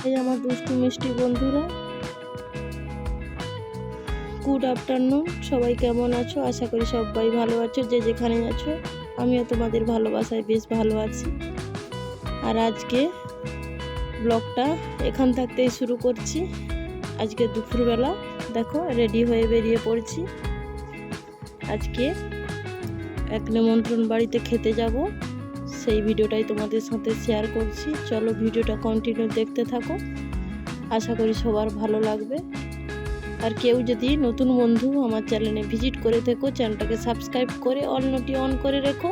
এই আমার দুষ্টু মিষ্টি বন্ধুরা, গুড আফটারনুন। সবাই কেমন আছো? আশা করি সবাই ভালো আছো, যে যেখানে আছো। আমিও তোমাদের ভালোবাসায় বেশ ভালো আছি। আর আজকে ব্লগটা এখান থাকতেই শুরু করছি। আজকে দুপুরবেলা দেখো রেডি হয়ে বেরিয়ে পড়ছি। আজকে এক নিমন্ত্রণ বাড়িতে খেতে যাব, সেই ভিডিওটাই তোমাদের সাথে শেয়ার করছি। চলো ভিডিওটা কন্টিনিউ দেখতে থাকো, আশা করি সবার ভালো লাগবে। আর কেউ যদি নতুন বন্ধু আমার চ্যানেলে ভিজিট করে থেকো, চ্যানেলটাকে সাবস্ক্রাইব করে অল নোটি অন করে রেখো।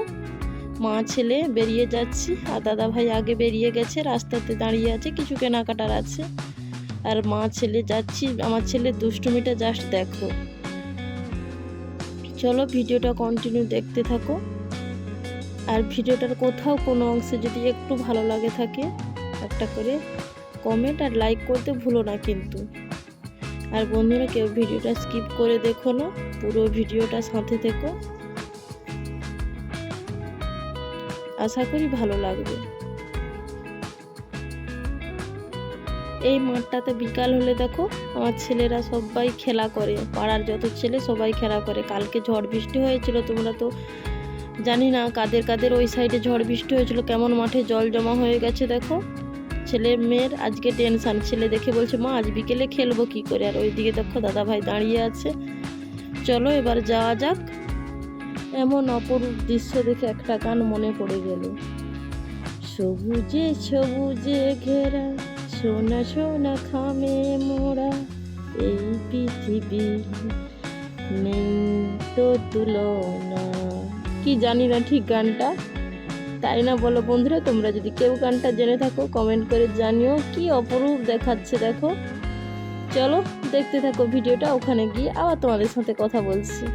মা ছেলে বেরিয়ে যাচ্ছি, আর দাদা ভাই আগে বেরিয়ে গেছে, রাস্তাতে দাঁড়িয়ে আছে, কিছু কেনাকাটার আছে। আর মা ছেলে যাচ্ছি। আমার ছেলের দুষ্টুমিটা জাস্ট দেখো। চলো ভিডিওটা কন্টিনিউ দেখতে থাকো। আর ভিডিওটার কোথাও কোনো অংশে যদি একটু ভালো লাগে থাকে, একটা করে কমেন্ট আর লাইক করতে ভুলো না কিন্তু। আর বন্ধুরা, কেউ ভিডিওটা স্কিপ করে দেখো না, পুরো ভিডিওটা সাথে থেকো, আশা করি ভালো লাগবে। এই মাঠটাতে বিকাল হলে দেখো আমার ছেলেরা সবাই খেলা করে, পাড়ার যত ছেলে সবাই খেলা করে। কালকে ঝড় বৃষ্টি হয়েছিল, তোমরা তো জানি না কাদের কাদের ওই সাইডে ঝড় বৃষ্টি হয়েছিল, কেমন মাঠে জল জমা হয়ে গেছে দেখো। ছেলে মেয়ের আজকে টেনশান, ছেলে দেখে বলছে মা আজ বিকেলে খেলবো কি করে। আর ওইদিকে দেখো দাদা ভাই দাঁড়িয়ে আছে। চলো এবার যাওয়া যাক। এমন অপরূপ দৃশ্য দেখে একটা গান মনে পড়ে গেল। সবুজে সবুজে ঘেরা, সোনা সোনা খামে মোড়া, এই পৃথিবী নেই তো তুলনা। কি জানি না ঠিক গানটা, তাই না বলো বন্ধুরা? তোমরা যদি কেউ গানটা জেনে থাকো কমেন্ট করে জানিও। কি অপরূপ দেখাচ্ছে দেখো। চলো দেখতে থাকো ভিডিওটা, ওখানে গিয়ে আবার তোমাদের সাথে কথা বলছি।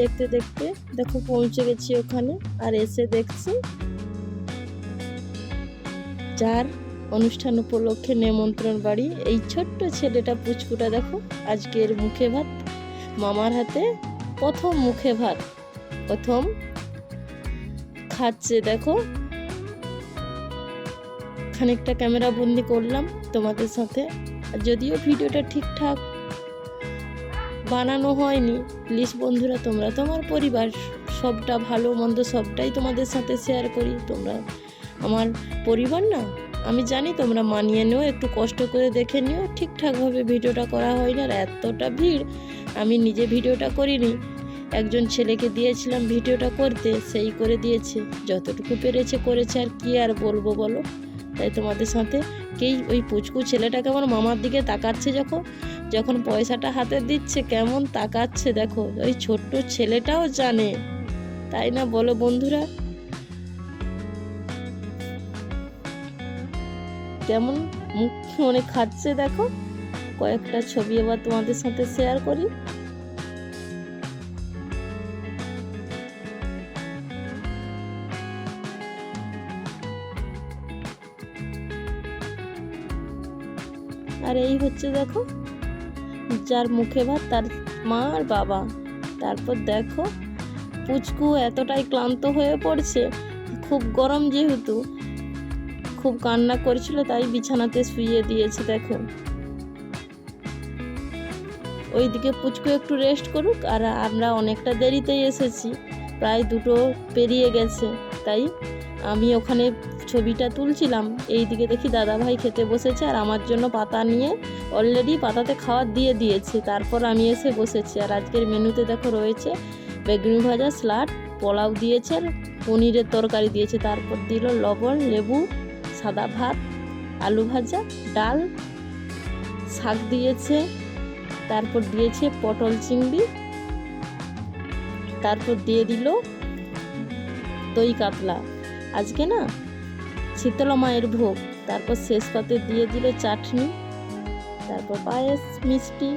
দেখতে দেখতে দেখো পৌঁছে গেছি ওখানে। আর এসে দেখছি যার অনুষ্ঠান উপলক্ষে নেমন্ত্রণ বাড়ি, এই ছোট্ট ছেলেটা পুচকুটা দেখো আজকের মুখে ভাত, মামার হাতে প্রথম মুখে ভাত, প্রথম খাচ্ছে দেখো। খানিকটা ক্যামেরা বন্দি করলাম তোমাদের সাথে। যদিও ভিডিওটা ঠিকঠাক বানানো হয়নি, প্লিজ বন্ধুরা তোমরা তোমার পরিবার, সবটা ভালো মন্দ সবটাই তোমাদের সাথে শেয়ার করি। তোমরা আমার পরিবার না, আমি জানি তোমরা মানিয়ে নিও, একটু কষ্ট করে দেখে নিও। ঠিকঠাকভাবে ভিডিওটা করা হয়নি। আর এতটা ভিড়, আমি নিজে ভিডিওটা করিনি, একজন ছেলেকে দিয়েছিলাম ভিডিওটা করতে, সেই করে দিয়েছে, যতটুকু পেরেছে করেছে। আর কি আর বলবো বলো। তাই তোমাদের সাথে ওই পুচকু ছেলেটাকে আমার মামার দিকে তাকাচ্ছে, যখন পয়সাটা হাতে দিচ্ছে কেমন তাকাচ্ছে দেখো। ওই ছোট্ট ছেলেটাও জানে, তাই না বলো বন্ধুরা? কেমন মুখ মানে খাচ্ছে দেখো। কয়েকটা ছবি এবার তোমাদের সাথে শেয়ার করি। আর এই হচ্ছে দেখো যার মুখে ভাত তার মা আর বাবা। তারপর দেখো পুচকু এতটাই ক্লান্ত হয়ে পড়ছে, খুব গরম যেহেতু খুব কান্না করছিল, তাই বিছানাতে শুইয়ে দিয়েছে। দেখো ওইদিকে পুচকু একটু রেস্ট করুক, আর আমরা অনেকটা দেরিতেই এসেছি, প্রায় 2টো পেরিয়ে গেছে, তাই আমি ওখানে ছবিটা তুলছিলাম। এইদিকে দেখি দাদাভাই খেতে বসেছে আর আমার জন্য পাতা নিয়ে অলরেডি পাতাতে খাবার দিয়ে দিয়েছে। তারপর আমি এসে বসেছি। আর আজকের মেনুতে দেখো রয়েছে বেগুনি ভাজা, স্যালাড, পোলাও দিয়েছে, পনিরের তরকারি দিয়েছে, তারপর দিল লবণ, লেবু, সাদা ভাত, আলু ভাজা, ডাল, শাক দিয়েছে, তারপর দিয়েছে পটল চিংড়ি, তারপর দিয়ে দিল দই কাতলা। আজকে না শীতলা মায়ের ভোগ। তারপর শেষ পাতে দিয়ে দিল চাটনি, তারপর পায়েস, মিষ্টি,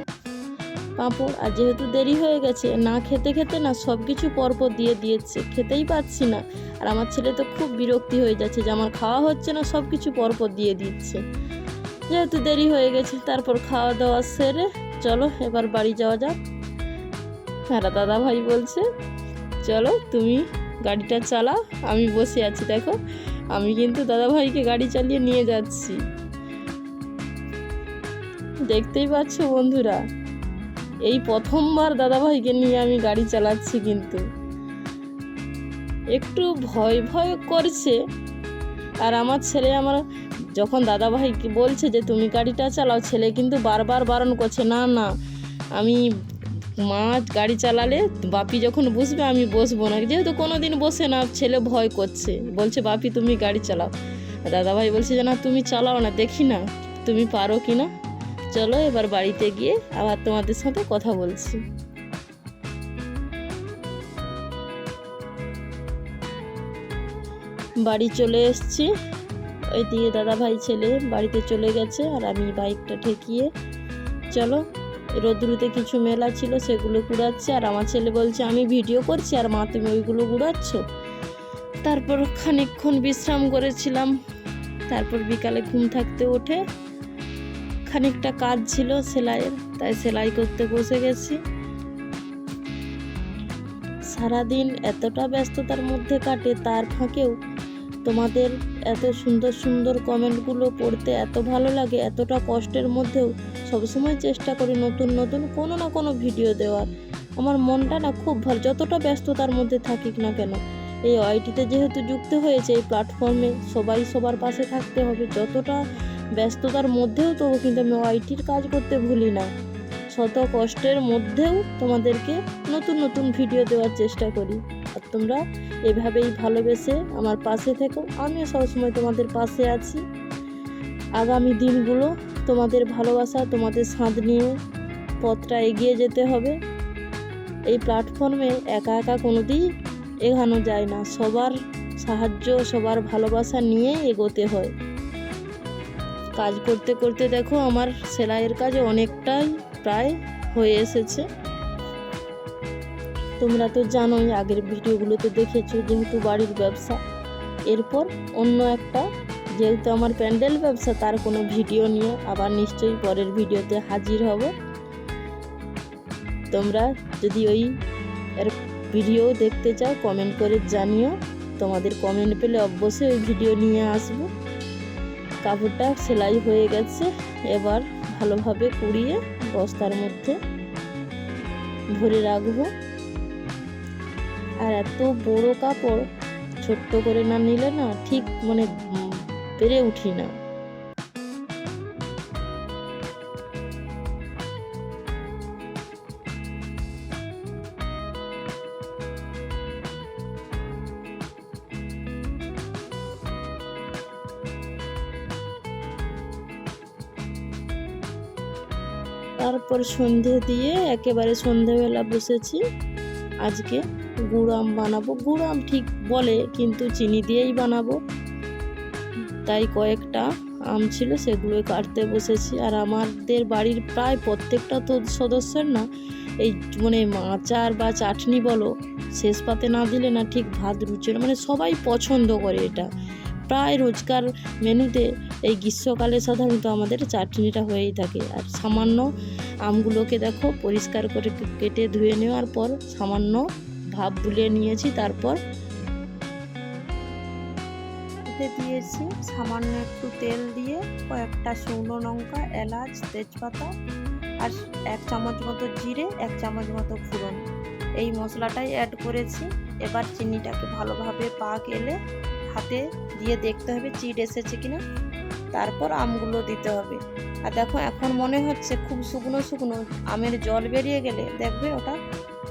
পাঁপড়। আর যেহেতু দেরি হয়ে গেছে, না খেতে খেতে না সব কিছু পরপর দিয়ে দিয়েছে, খেতেই পাচ্ছি না। আর আমার ছেলে তো খুব বিরক্তি হয়ে যাচ্ছে যে আমার খাওয়া হচ্ছে না, সব কিছু পরপর দিয়ে দিচ্ছে, যেহেতু দেরি হয়ে গেছে। তারপর খাওয়া দাওয়া সেরে চলো এবার বাড়ি যাওয়া যাক। আর দাদা ভাই বলছে চলো তুমি গাড়িটা চালাও, আমি বসে আছি। দেখো আমি কিন্তু দাদা ভাইকে গাড়ি চালিয়ে নিয়ে যাচ্ছি, দেখতেই পাচ্ছ বন্ধুরা। এই প্রথমবার দাদা ভাইকে নিয়ে আমি গাড়ি চালাচ্ছি, কিন্তু একটু ভয় ভয় করছে। আর আমার ছেলে আমার যখন দাদা ভাইকে বলছে যে তুমি গাড়িটা চালাও, ছেলে কিন্তু বারবার বারণ করছে, না না আমি মা গাড়ি চালালে বাপি যখন বসবে আমি বসবো না, যেহেতু কোনো দিন বসে না, ছেলে ভয় করছে, বলছে বাপি তুমি গাড়ি চালাও। দাদাভাই বলছে যে না তুমি চালাও না, দেখি না তুমি পারো কি না। চলো এবার বাড়িতে গিয়ে আবার তোমাদের সাথে কথা বলছি। বাড়ি চলে এসেছি, ওইদিকে দাদাভাই ছেলে বাড়িতে চলে গেছে, আর আমি বাইকটা ঠেকিয়ে চলো রোদ্রুতে কিছু মেলা ছিল সেগুলো কুড়াচ্ছে। আর আমার ছেলে বলছে আমি ভিডিও করছি আর মা তুমি ওইগুলো কুড়াচ্ছ। তারপর খানিকক্ষণ বিশ্রাম করেছিলাম। তারপর বিকালে ঘুম থাকতে উঠে খানিকটা কাজ ছিল সেলাইয়ের, তাই সেলাই করতে বসে গেছি। সারাদিন এতটা ব্যস্ততার মধ্যে কাটে, তার ফাঁকেও তোমাদের এত সুন্দর সুন্দর কমেন্টগুলো পড়তে এত ভালো লাগে। এতটা কষ্টের মধ্যেও সবসময় চেষ্টা করি নতুন নতুন কোনো না কোনো ভিডিও দেওয়ার। আমার মনটা না খুব ভালো, যতটা ব্যস্ততার মধ্যে থাকিক না কেন। এই ওয়াইটিতে যেহেতু যুক্ত হয়েছে, এই প্ল্যাটফর্মে সবাই সবার পাশে থাকতে হবে। যতটা ব্যস্ততার মধ্যেও তবু কিন্তু আমি ওয়াইটির কাজ করতে ভুলি না। শত কষ্টের মধ্যেও তোমাদেরকে নতুন নতুন ভিডিও দেওয়ার চেষ্টা করি। আর তোমরা এভাবেই ভালোবেসে আমার পাশে থেকো, আমিও সবসময় তোমাদের পাশে আছি। আগামী দিনগুলো তোমাদের ভালোবাসা, তোমাদের সাথ নিয়ে পথটা এগিয়ে যেতে হবে। এই প্ল্যাটফর্মে একা একা কোনোদিন এগোনো যায় না, সবার সাহায্য সবার ভালোবাসা নিয়ে এগোতে হয়। কাজ করতে করতে দেখো আমার সেলাইয়ের কাজ অনেকটাই প্রায় হয়ে এসেছে। তোমরা তো জানোই, আগের ভিডিওগুলোতে দেখেছো, যেহেতু বাড়ির ব্যবসা। এরপর অন্য একটা, যেহেতু আমার প্যান্ডেল ব্যবসা, তার কোনো ভিডিও নিয়ে আবার নিশ্চয়ই পরের ভিডিওতে হাজির হব। তোমরা যদি ওই এর ভিডিও দেখতে চাও কমেন্ট করে জানিও, তোমাদের কমেন্ট পেলে অবশ্যই ওই ভিডিও নিয়ে আসব। কাপড়টা সেলাই হয়ে গেছে, এবার ভালোভাবে কুড়িয়ে বস্তার মধ্যে ভরে রাখবো। আর এত বড় কাপড় ছোট্ট করে না নিলে না ঠিক মানে পেরে উঠি না। তারপর সন্ধে দিয়ে একেবারে সন্ধেবেলা বসেছি। আজকে গুড় আম বানাবো। গুড় আম ঠিক বলে, কিন্তু চিনি দিয়েই বানাবো। তাই কয়েকটা আম ছিল, সেগুলোই কাটতে বসেছি। আর আমাদের বাড়ির প্রায় প্রত্যেকটা তো সদস্যের না এই মানে আচার বা চাটনি বলো, শেষ পাতে না দিলে না ঠিক ভাত রুচে না, মানে সবাই পছন্দ করে এটা। প্রায় রোজকার মেনুতে এই গ্রীষ্মকালে সাধারণত আমাদের চাটনিটা হয়েই থাকে। আর সামান্য আমগুলোকে দেখো পরিষ্কার করে কেটে ধুয়ে নেওয়ার পর সামান্য ভাপ বুলিয়ে নিয়েছি, তারপর দিয়েছি সামান্য একটু তেল দিয়ে কয়েকটা শুকনো লঙ্কা, এলাচ, তেজপাতা আর 1 চামচ মতো জিরে, 1 চামচ মতো ফোড়ন, এই মশলাটাই অ্যাড করেছি। এবার চিনিটাকে ভালোভাবে পাক এলে হাতে দিয়ে দেখতে হবে চিট এসেছে কিনা, তারপর আমগুলো দিতে হবে। আর দেখো এখন মনে হচ্ছে খুব শুকনো শুকনো, আমের জল বেরিয়ে গেলে দেখবে ওটা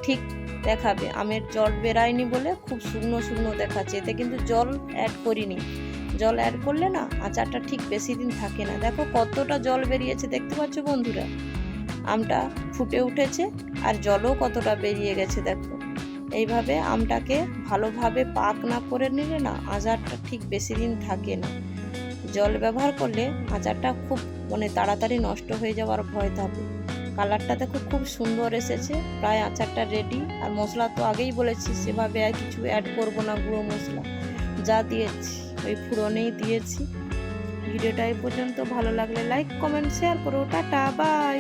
ঠিক দেখাবে। আমের জল বেরায়নি বলে খুব শুকনো শুকনো দেখাচ্ছে, এতে কিন্তু জল অ্যাড করিনি। জল অ্যাড করলে না আচারটা ঠিক বেশি দিন থাকে না। দেখো কতটা জল বেরিয়েছে, দেখতে পাচ্ছ বন্ধুরা, আমটা ফুটে উঠেছে আর জলও কতটা বেরিয়ে গেছে। দেখো এইভাবে আমটাকে ভালোভাবে পাক না করে নিলে না আচারটা ঠিক বেশি দিন থাকে না। জল ব্যবহার করলে আচারটা খুব মানে তাড়াতাড়ি নষ্ট হয়ে যাওয়ার ভয় থাকে। কালারটা দেখো খুব সুন্দর এসেছে, প্রায় আচারটা রেডি। আর মশলা তো আগেই বলেছি সেভাবে আর কিছু অ্যাড করব না, গুঁড়ো মশলা যা দিয়েছি ওই ফোড়নেই দিয়েছি। ভিডিওটা এই পর্যন্ত, ভালো লাগলে লাইক, কমেন্ট, শেয়ার করো। Tata, by.